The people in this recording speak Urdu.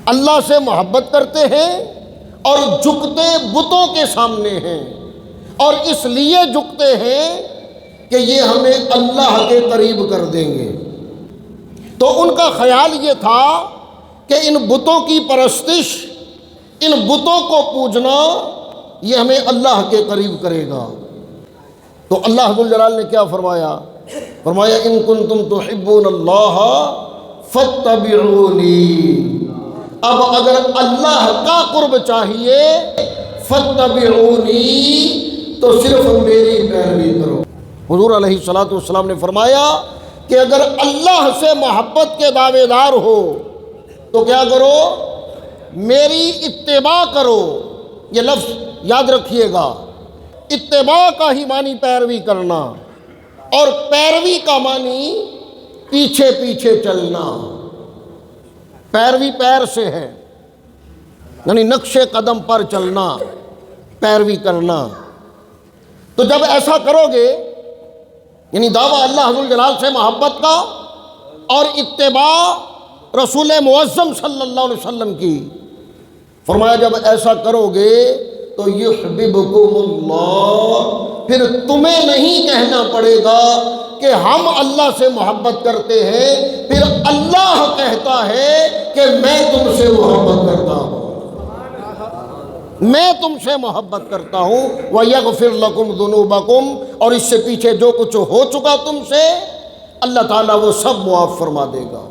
اللہ سے محبت کرتے ہیں اور جھکتے بتوں کے سامنے ہیں، اور اس لیے جھکتے ہیں کہ یہ ہمیں اللہ کے قریب کر دیں گے۔ تو ان کا خیال یہ تھا کہ ان بتوں کی پرستش، ان بتوں کو پوجنا، یہ ہمیں اللہ کے قریب کرے گا۔ تو اللہ ذو الجلال نے کیا فرمایا؟ فرمایا ان کنتم تحبون اللہ فاتبعونی۔ اب اگر اللہ کا قرب چاہیے فاتبعونی تو صرف میری پیروی کرو۔ حضور علیہ الصلوۃ والسلام نے فرمایا کہ اگر اللہ سے محبت کے دعوے دار ہو تو کیا کرو؟ میری اتباع کرو۔ یہ لفظ یاد رکھیے گا، اتباع کا ہی معنی پیروی کرنا، اور پیروی کا معنی پیچھے پیچھے چلنا۔ پیروی پیر سے ہے، یعنی نقش قدم پر چلنا، پیروی کرنا۔ تو جب ایسا کرو گے، یعنی دعویٰ اللہ ذو الجلال سے محبت کا اور اتباع رسول معظم صلی اللہ علیہ وسلم کی، فرمایا جب ایسا کرو گے تو یحببکم اللہ، پھر تمہیں نہیں کہنا پڑے گا کہ ہم اللہ سے محبت کرتے ہیں، پھر اللہ کہتا ہے کہ میں تم سے محبت کرتا ہوں، میں تم سے محبت کرتا ہوں۔ وَيَغْفِرْ لَكُمْ ذُنُوبَكُمْ، اور اس سے پیچھے جو کچھ ہو چکا تم سے اللہ تعالیٰ وہ سب معاف فرما دے گا۔